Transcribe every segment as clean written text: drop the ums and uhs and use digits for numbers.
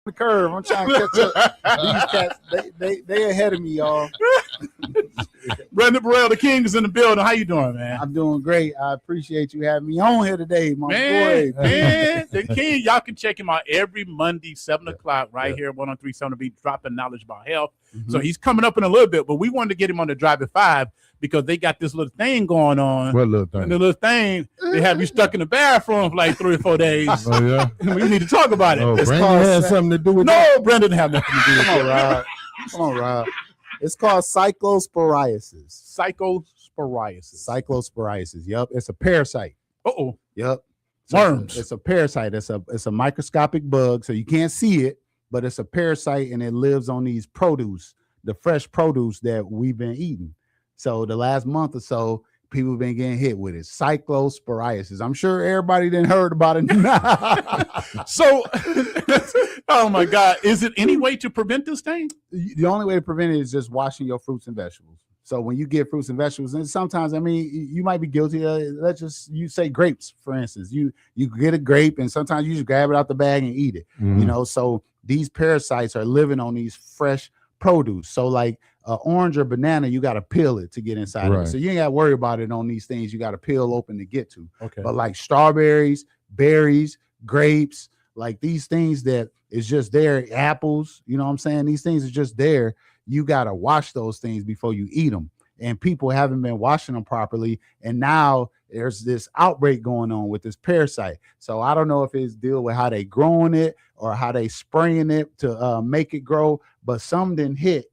the curve. I'm trying to catch up. These cats, they ahead of me, y'all. Brandon Burrell, the king, is in the building. How you doing, man? I'm doing great. I appreciate you having me on here today, my boy. Man, the king. Y'all can check him out every Monday, 7 o'clock, right here, 103.7 to be dropping knowledge about health. So he's coming up in a little bit, but we wanted to get him on the Drive at 5 because they got this little thing going on. What little thing? And the little thing, they have you stuck in the bathroom for like 3 or 4 days. Oh, yeah? We need to talk about it. Oh, Brandon has something to do with that? No, Brandon didn't have nothing to do with it. Come on, Rob. It's called cyclosporiasis. Cyclosporiasis. Cyclosporiasis. Yep. It's a parasite. Uh-oh. Yep. Worms. It's a parasite. It's a microscopic bug, so you can't see it, but it's a parasite and it lives on these produce, the fresh produce that we've been eating. So the last month or so, people have been getting hit with it. Cyclosporiasis. I'm sure everybody didn't heard about it. So, oh my God. Is it any way to prevent this thing? The only way to prevent it is just washing your fruits and vegetables. So when you get fruits and vegetables, and sometimes, I mean, you might be guilty of, you say grapes, for instance. You get a grape and sometimes you just grab it out the bag and eat it. You know, so these parasites are living on these fresh produce. So like orange or banana, you got to peel it to get inside of it. So you ain't got to worry about it on these things. You got to peel open to get to. Okay. But like strawberries, berries, grapes, like these things that is just there, apples, you know what I'm saying? These things are just there. You got to wash those things before you eat them. And people haven't been washing them properly. And now there's this outbreak going on with this parasite. So I don't know if it's deal with how they growing it or how they spraying it to make it grow, but some didn't hit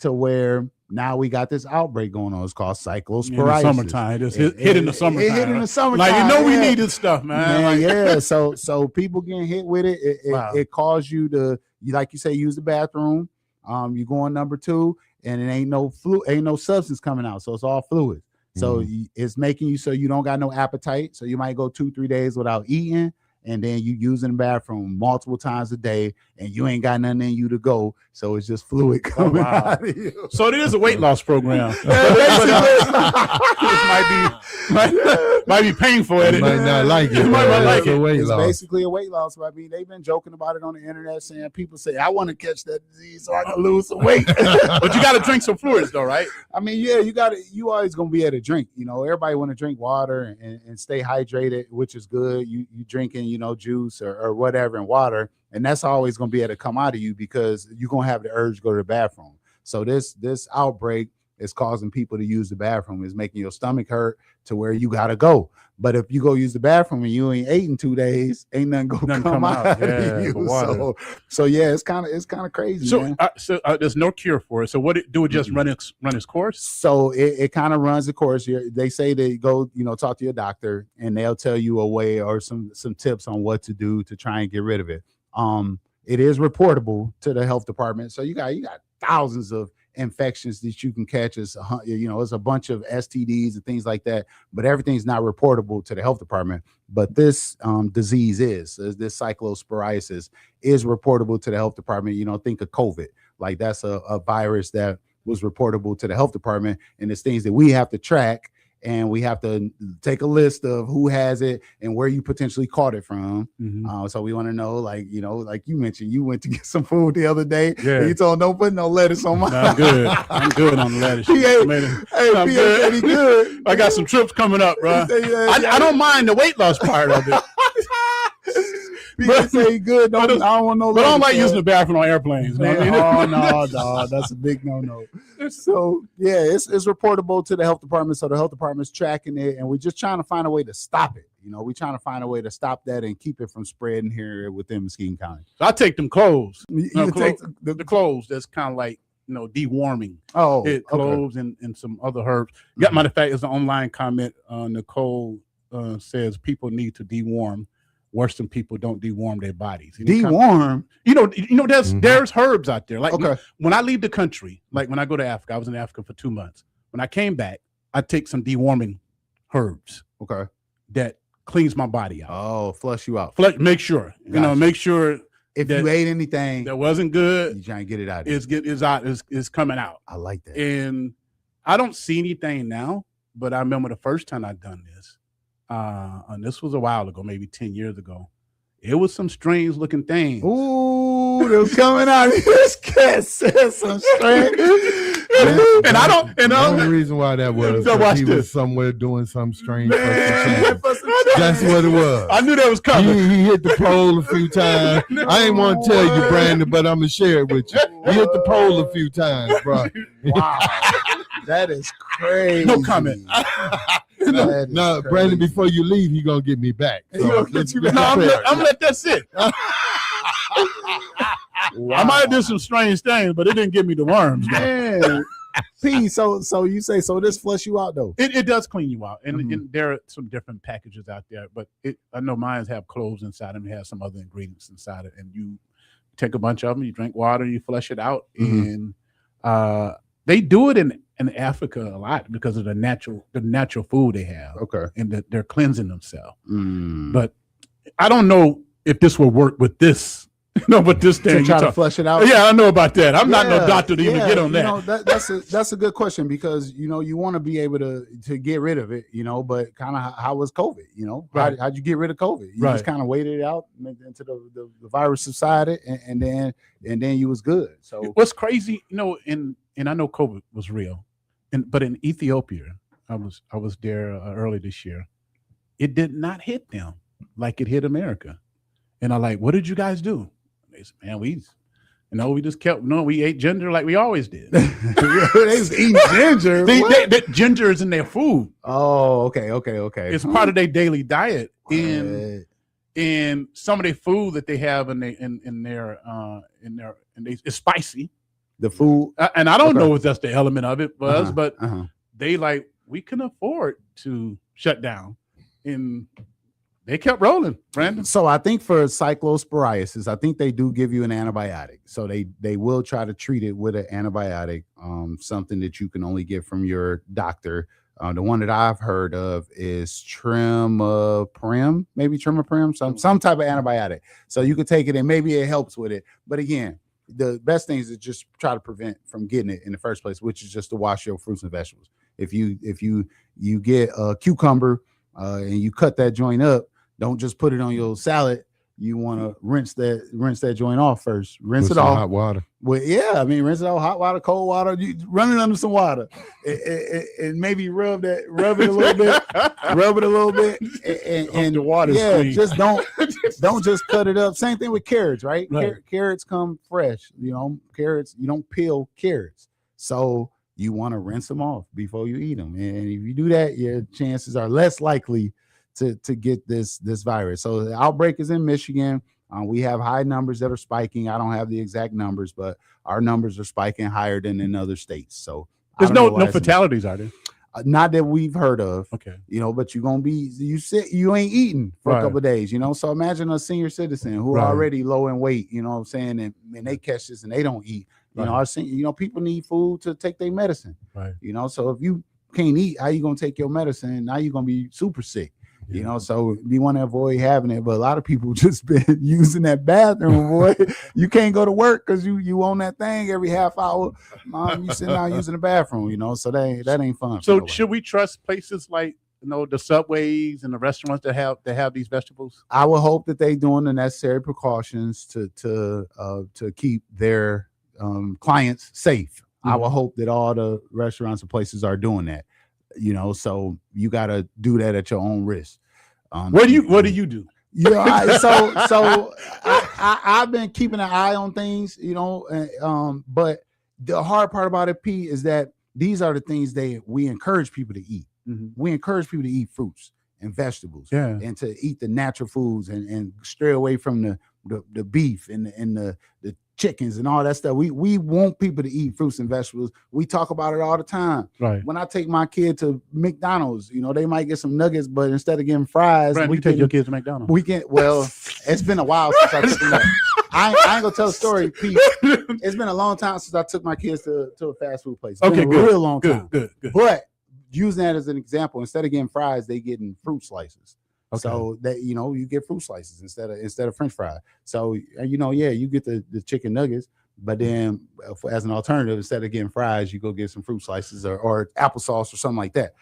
to where now we got this outbreak going on. It's called cyclosporiasis. In the summertime. It hit in the summertime. It hit in the summertime. Like, you know, we need this stuff, man. Yeah. So people getting hit with it. It caused you to, like you say, use the bathroom. You go on number 2, and it ain't no substance coming out, so it's all fluid. So it's making you so you don't got no appetite. So you might go 2-3 days without eating, and then you using the bathroom multiple times a day, and you ain't got nothing in you to go. So it's just fluid coming out of you. So it is a weight loss program. might be painful at it. Might not like it. It's basically a weight loss. I mean, they've been joking about it on the internet, saying people say, I want to catch that disease so I can lose some weight. But you got to drink some fluids though, right? I mean, yeah, you always going to be able to drink. You know, everybody want to drink water and stay hydrated, which is good. You drinking, you know, juice or whatever and water. And that's always going to be able to come out of you because you're going to have the urge to go to the bathroom. So this outbreak is causing people to use the bathroom. It's making your stomach hurt to where you got to go. But if you go use the bathroom and you ain't ate in 2 days, ain't nothing going to come out of you. So yeah, it's kind of crazy. So, man. There's no cure for it. So what do it just run its course? So it kind of runs the course. They say they go, you know, talk to your doctor and they'll tell you a way or some tips on what to do to try and get rid of it. It is reportable to the health department. So you got thousands of infections that you can catch. It's a bunch of STDs and things like that, but everything's not reportable to the health department. But this disease this cyclosporiasis is reportable to the health department. You know, think of COVID, like that's a virus that was reportable to the health department, and it's things that we have to track. And we have to take a list of who has it and where you potentially caught it from. So we want to know, like, you know, like you mentioned, you went to get some food the other day. Yeah. And you told don't put no lettuce on my. I'm good. I'm good on the lettuce. Pretty good. I got some trips coming up, bro. I don't mind the weight loss part of it. People say good. I don't want no. But I don't like using the bathroom on airplanes. No, that's a big no. So yeah, it's reportable to the health department. So the health department's tracking it, and we're just trying to find a way to stop it. You know, we're trying to find a way to stop that and keep it from spreading here within Muskegon County. So I take them cloves. You take the cloves. That's kind of like, you know, deworming. Cloves and some other herbs. Matter of fact, it's an online comment. Nicole says people need to deworm. Western people don't deworm their bodies. Deworm? You know, there's herbs out there. Like when I leave the country, like when I go to Africa, I was in Africa for 2 months. When I came back, I take some deworming herbs. Okay. That cleans my body out. Oh, flush you out. Make sure. Make sure if you ate anything that wasn't good, you trying to get it out. It's coming out. I like that. And I don't see anything now, but I remember the first time I'd done this. And this was a while ago, maybe 10 years ago. It was some strange looking things. Ooh. food is coming out of this cat said some strange. And I don't. And the only reason why that was he was somewhere doing something strange. That's what it was. I knew that was coming. He hit the pole a few times. I ain't want to tell you, Brandon, but I'm gonna share it with you. He hit the pole a few times, bro. Wow, that is crazy. No comment. No, Brandon, before you leave, he gonna get me back. So I'm gonna let that sit. Wow. I might have done some strange things, but it didn't give me the worms. Man. P, so you say this flush you out though? It does clean you out, and there are some different packages out there. But I know mine have cloves inside them, have some other ingredients inside it, and you take a bunch of them, you drink water, you flush it out, and they do it in Africa a lot because of the natural food they have. Okay, and they're cleansing themselves. But I don't know if this will work with this. No, but this thing to try to flush it out. Yeah, I know about that. I'm not no doctor to even get on that. That's a good question because you want to be able to get rid of it, but kind of how was COVID? Right. How'd you get rid of COVID? You just kind of waited it out until the virus subsided, and then you was good. So what's crazy, and I know COVID was real, but in Ethiopia, I was there early this year. It did not hit them like it hit America, and I'm like, what did you guys do? Man, we just kept we ate ginger like we always did. They was eating ginger. Ginger is in their food. Oh, okay. It's part of their daily diet. And some of their food that they have it's spicy. The food, and I don't know if that's the element of it was, but they we can afford to shut down, and they kept rolling, Brandon. So I think for cyclosporiasis, I think they do give you an antibiotic. So they will try to treat it with an antibiotic, something that you can only get from your doctor. The one that I've heard of is trimiprim, some type of antibiotic. So you could take it and maybe it helps with it. But again, the best thing is to just try to prevent from getting it in the first place, which is just to wash your fruits and vegetables. If you get a cucumber and you cut that joint up, don't just put it on your salad. You want to rinse that joint off first. Rinse it off. Hot water. Well, yeah, rinse it off. Hot water, cold water. You run it under some water, and maybe rub it a little bit. Rub it a little bit, and the water. Yeah, just don't just cut it up. Same thing with carrots, right? Carrots come fresh. Carrots. You don't peel carrots, so you want to rinse them off before you eat them. And if you do that, your chances are less likely to get this virus. So the outbreak is in Michigan. We have high numbers that are spiking. I don't have the exact numbers, but our numbers are spiking higher than in other states. So there's no fatalities, are there? Not that we've heard of. Okay. But you're gonna be you ain't eating for a couple of days. So imagine a senior citizen who are already low in weight. You know what I'm saying? And they catch this and they don't eat. People need food to take their medicine. Right. So if you can't eat, how you gonna take your medicine? Now you're gonna be super sick. So we want to avoid having it, but a lot of people just been using that bathroom, boy. You can't go to work because you on that thing every half hour. You sitting down using the bathroom, so that ain't fun. So should we trust places like the Subways and the restaurants that have these vegetables? I would hope that they doing the necessary precautions to keep their clients safe. I would hope that all the restaurants and places are doing that. So you got to do that at your own risk. What do you do? I've been keeping an eye on things, but the hard part about it, P, is that these are the things we encourage people to eat. We encourage people to eat fruits and vegetables, and to eat the natural foods and stray away from the beef and the chickens and all that stuff. We want people to eat fruits and vegetables. We talk about it all the time. Right. When I take my kid to McDonald's, they might get some nuggets, but instead of getting fries, Brandon, we take your kids to McDonald's. It's been a while since I took them. I ain't gonna tell a story, Pete. It's been a long time since I took my kids to a fast food place. It's been a real long time. Good. But using that as an example, instead of getting fries, they getting fruit slices. Okay. So that you get fruit slices instead of French fries. So you get the chicken nuggets, but then as an alternative, instead of getting fries, you go get some fruit slices or applesauce or something like that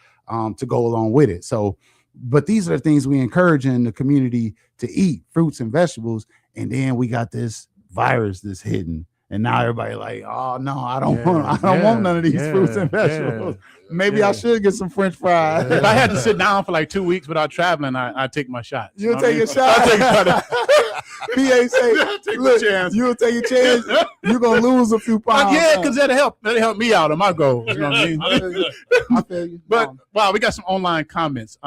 to go along with it. So, but these are the things we encourage in the community to eat fruits and vegetables, and then we got this virus that's hidden. And now everybody like, oh no, I don't want none of these fruits and vegetables. Maybe I should get some French fries. If I had to sit down for like 2 weeks without traveling, I'd take my shot. You'll take your shot. I'll take a shot. PA say, look, you'll take your chance. You're gonna lose a few pounds. Yeah, because that'll help me out on my goals. You know what I mean? I feel you. But wow, we got some online comments.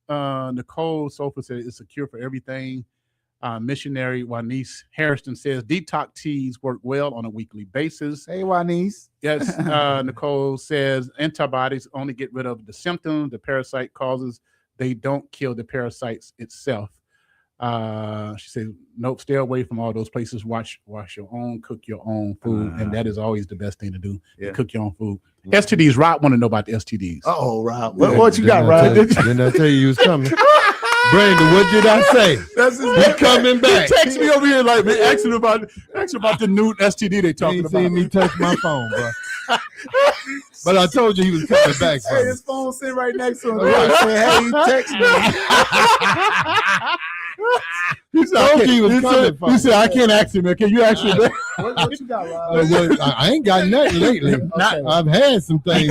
Nicole Sofa said it's a cure for everything. Missionary Wanice Harrison says detox teas work well on a weekly basis. Hey, Wanice. Yes. Nicole says antibiotics only get rid of the symptoms the parasite causes. They don't kill the parasites itself. She says, nope, stay away from all those places. Wash your own, cook your own food. And that is always the best thing to do. Yeah. Cook your own food. STDs, Rob want to know about the STDs. Oh, Rob. What you got, Rob? Didn't I tell you he was coming? Brandon, what did I say? He's coming back. He texted me over here like, man, asking about the new STD they talking about. Seen me touch my phone, bro. But I told you he was coming back. Hey, his phone sitting right next to him. I said, hey, he text me. He said, I can't ask him, man. Can you ask him? What you got, Rob? I ain't got nothing lately. Okay. I've had some things.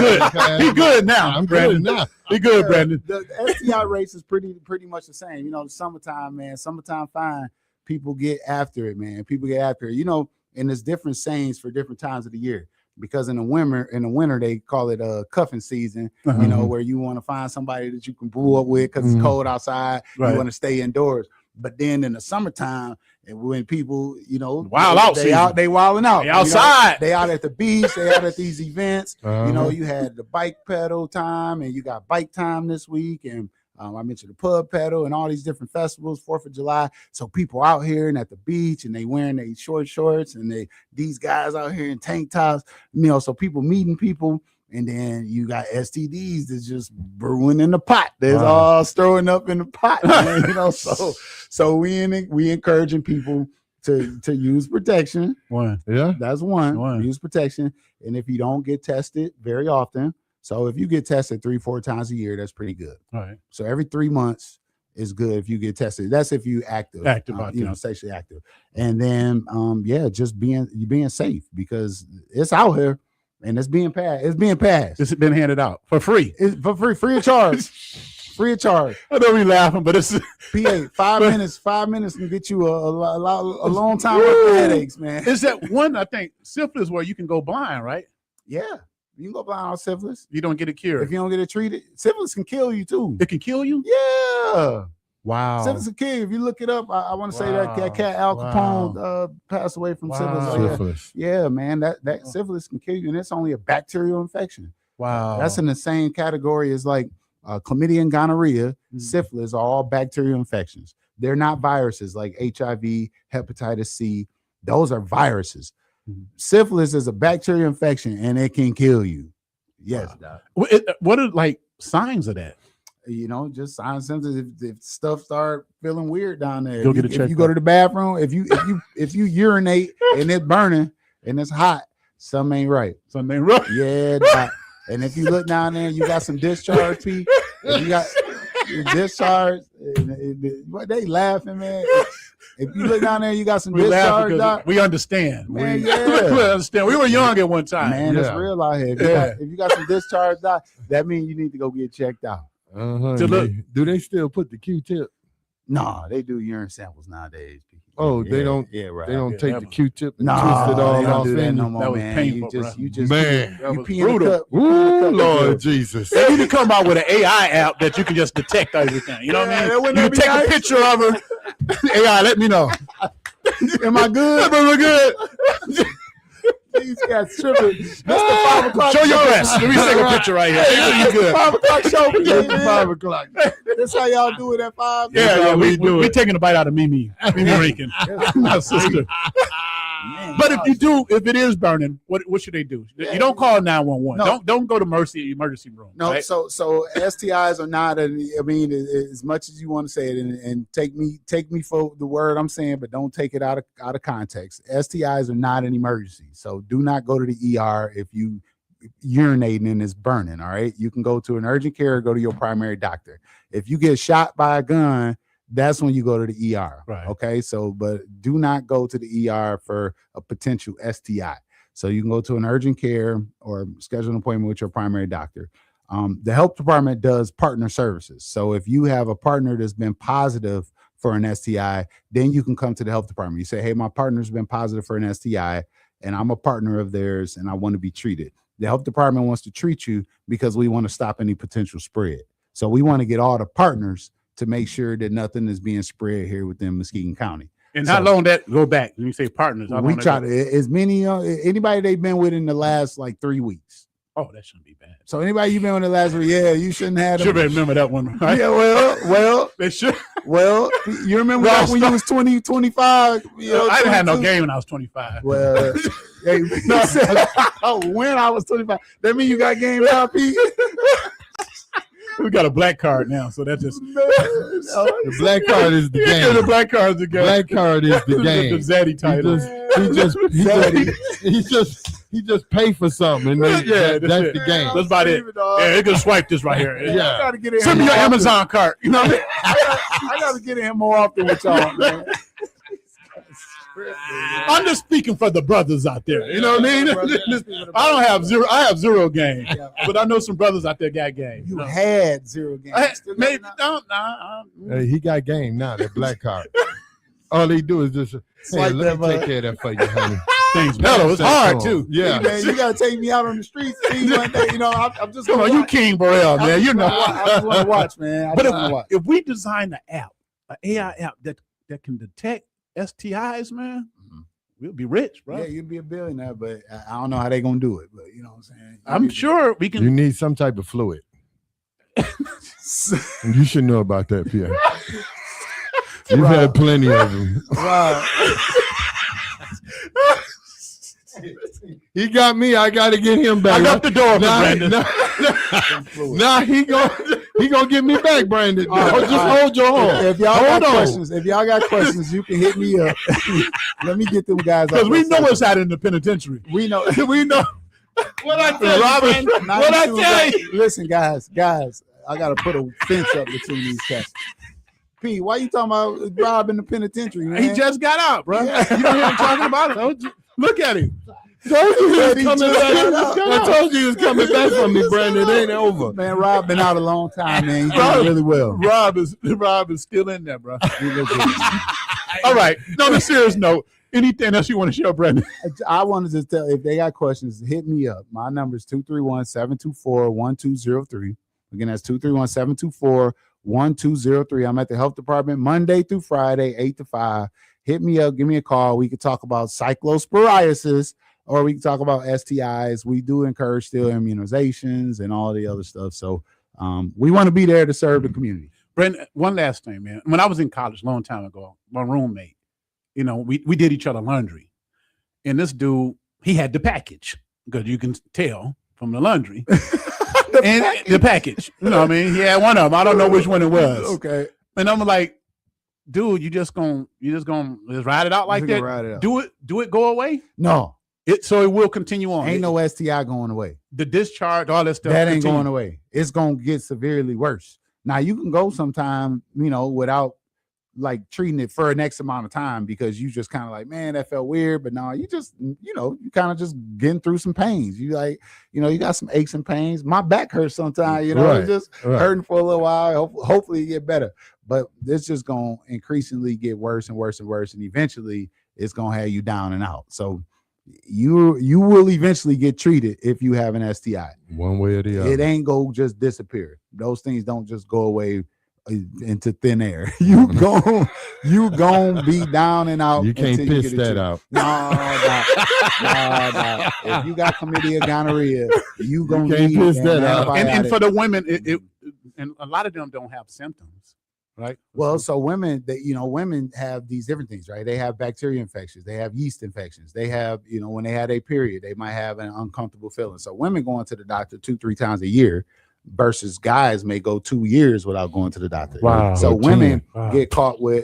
He good now. I'm good now. Be good, Brandon. The STI race is pretty much the same. You know, the summertime, man. Summertime fine. People get after it, man. People get after it. You know, and there's different sayings for different times of the year. Because in the winter they call it cuffing season. You know, where you want to find somebody that you can brew up with because it's cold outside. Right. You want to stay indoors. But then in the summertime, and when people, you know, they wilding out. They outside. You know, they out at the beach. They out at these events. You know, you had the bike pedal time, and you got bike time this week, and I mentioned the pub pedal and all these different festivals, 4th of July. So people out here and at the beach, and they wearing their short shorts, and these guys out here in tank tops. You know, so people meeting people. And then you got STDs that's just brewing in the pot. There's all stirring up in the pot, man, you know. So we encouraging people to use protection. That's one. Use protection. And if you don't get tested very often, so if you get tested 3-4 times a year, that's pretty good. All right. So every 3 months is good if you get tested. That's if you active, you know, sexually active. And then just being safe because it's out here. And it's being passed. It's been handed out for free. It's for free of charge. Free of charge. I don't be laughing, but it's PA 5 minutes. 5 minutes can get you a long time worth of headaches, man. Is that one? I think syphilis where you can go blind, right? Yeah, you can go blind on syphilis. You don't get it cured if you don't get it treated. Syphilis can kill you too. It can kill you. Yeah. Wow. Syphilis can kill you. If you look it up, I want to say that cat Al Capone passed away from syphilis. Yeah, man, that syphilis can kill you, and it's only a bacterial infection. Wow. That's in the same category as like chlamydia and gonorrhea. Syphilis are all bacterial infections. They're not viruses like HIV, hepatitis C. Those are viruses. Syphilis is a bacterial infection, and it can kill you. Yes. Wow. What are like signs of that? You know, just signs symptoms. If stuff start feeling weird down there, if you go to the bathroom, if you urinate and it's burning and it's hot, something ain't right. Something ain't right. Yeah. And if you look down there, you got some discharge, P. If you got discharge, what they laughing, man. If you look down there, you got some discharge. We understand. Man, we understand. We were young at one time. Man, it's real out here. If you got some discharge, that means you need to go get checked out. Do they still put the Q-tip? No, they do urine samples nowadays. Oh, yeah, they don't. Yeah, right. They don't take the Q-tip and twist it all off. Do that no more, that was man. painful, You just man. You pee in the cup. Ooh, Lord Jesus! They need to come out with an AI app that you can just detect everything. You know what I mean? You take a picture of her. AI, let me know. Am I good? Am I good? These cats tripping. That's the 5 o'clock show. Your breast. Let me take a picture right here. That's the 5 o'clock show. That's 5 o'clock. That's how y'all do it at 5. Yeah, we taking a bite out of Mimi Rankin, my sister. Man, but if it is burning, what should they do? You don't call 911. No. Don't go to emergency room. No, right? so STIs are not. I mean, as much as you want to say it, and take me for the word I'm saying, but don't take it out of context. STIs are not an emergency, so do not go to the ER if you urinating and it's burning. All right, you can go to an urgent care or go to your primary doctor. If you get shot by a gun, that's when you go to the ER. Right. Okay. So, but do not go to the ER for a potential STI. So you can go to an urgent care or schedule an appointment with your primary doctor. The health department does partner services. So if you have a partner that's been positive for an STI, then you can come to the health department. You say, hey, my partner's been positive for an STI and I'm a partner of theirs and I want to be treated. The health department wants to treat you because we want to stop any potential spread. So we want to get all the partners to make sure that nothing is being spread here within Muskegon County. And how long that go back? When you say partners, we try to as many anybody they've been with in the last like 3 weeks. Oh, that shouldn't be bad. So anybody you've been with the last week, yeah, you shouldn't have. Should remember that one. Right? Yeah, well, they should. Well, you remember back when you was 20, 25? You know, I didn't have no game when I was 25. Well, hey, when I was 25, that mean you got game now, Pete? We got a black card now, so that just the black card is the game. The black card is the game. Black card is the game. The Zaddy title. He just pay for something, and that's the game. That's about it. Yeah, you can swipe this right here. Yeah, I gotta get in. Send me your Amazon card. You know what I mean? I gotta get in more often with y'all, man. I'm just speaking for the brothers out there. You know what I mean? I have zero game, but I know some brothers out there got game. You had zero game. Maybe Hey, he got game now. That black card. All they do is just hey, let me take care of that for you, honey. Things mellow. It's hard too. Yeah, hey, man, you gotta take me out on the streets. One day, you know, I'm just. Come on, you King Burrell, man. You know, I just want to watch, man. But if we design an app, an AI app that can detect STIs, man, we'll be rich, bro. Yeah, you'll be a billionaire, but I don't know how they're gonna do it. But you know what I'm saying? I'm sure we can. You need some type of fluid. You should know about that, Pierre. You've had plenty of them. Wow. He got me. I got to get him back. I got the door, Brandon. Nah, he gonna get me back, Brandon. Hold your horn. If y'all got questions, you can hit me up. Let me get them guys. Because we know what's out in the penitentiary. We know. We know. What I tell you? Listen, guys, I gotta put a fence up between these cats. P, why you talking about Rob in the penitentiary, man? He just got out, bro. Yeah. You know what I'm talking about? Look at him. I told you he was coming back from me, Brandon. It ain't over. Man, Rob been out a long time, man. He's doing really well. Rob is still in there, bro. All right. On a serious note, anything else you want to share, Brandon? I wanted to tell, if they got questions, hit me up. My number is 231-724-1203. Again, that's 231-724-1203. I'm at the health department Monday through Friday, 8 to 5. Hit me up. Give me a call. We can talk about cyclosporiasis or we can talk about STIs. We do encourage still immunizations and all the other stuff. So we want to be there to serve the community. Brandon, one last thing, man. When I was in college a long time ago, my roommate, you know, we did each other laundry. And this dude, he had the package because you can tell from the laundry. The package. You know what I mean? He had one of them. I don't know which one it was. Okay. And I'm like, dude, you just gonna just ride it out like that? Ride it out. Do it go away? No. So it will continue on. Ain't no STI going away. The discharge, all that stuff. That ain't going away. It's gonna get severely worse. Now you can go sometime, you know, without like treating it for an X amount of time because you just kind of like, man, that felt weird. But no, you just, you know, you kind of just getting through some pains. You like, you know, you got some aches and pains. My back hurts sometimes, you know, it's just hurting for a little while. Hopefully you get better. But it's just going to increasingly get worse and worse and worse. And eventually it's going to have you down and out. So you will eventually get treated if you have an STI. One way or the other. It ain't go just disappear. Those things don't just go away into thin air. You gon' be down and out. You can't piss that out. No. If you got chlamydia, gonorrhea, you can't piss that out. And for the women, and a lot of them don't have symptoms, right? Well, so women have these different things, right? They have bacteria infections, they have yeast infections, they have, you know, when they had a period, they might have an uncomfortable feeling. So women going to the doctor 2-3 times a year versus guys may go 2 years without going to the doctor. Wow. So women get caught with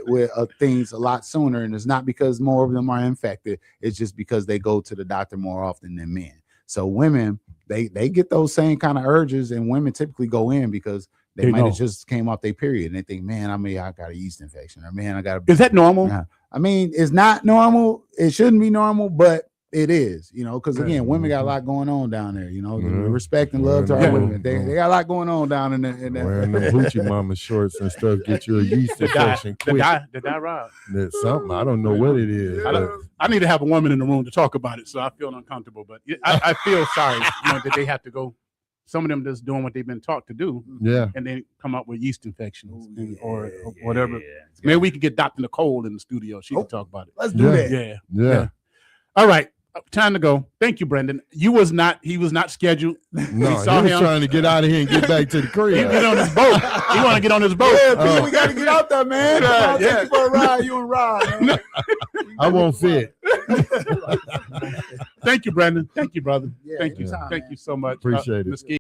things a lot sooner, and it's not because more of them are infected. It's just because they go to the doctor more often than men. So women, they get those same kind of urges, and women typically go in because They might have just came off their period and they think, man, I got a yeast infection, or man, I got a. Is that normal? I mean, it's not normal. It shouldn't be normal, but it is, because again, women got a lot going on down there, respect and love to our women. They got a lot going on down in there. Wearing the hoochie mama shorts and stuff, get you a yeast infection quick. Did I rob? That's something. I don't know what it is. I need to have a woman in the room to talk about it, so I feel uncomfortable. But I feel sorry that they have to go. Some of them just doing what they've been taught to do, and then come up with yeast infections or whatever. Maybe we could get Dr. Nicole in the studio. She can talk about it. Let's do that. Yeah. All right. Time to go. Thank you, Brandon. He was not scheduled. No, he was trying to get out of here and get back to the crib. He get on his boat. He want to get on his boat. Yeah, we got to get out there, man. Take you for a ride. You and Rod, man. I won't fit. Thank you, Brandon. Thank you, brother. Yeah, Thank you. Thank you so much. Appreciate it.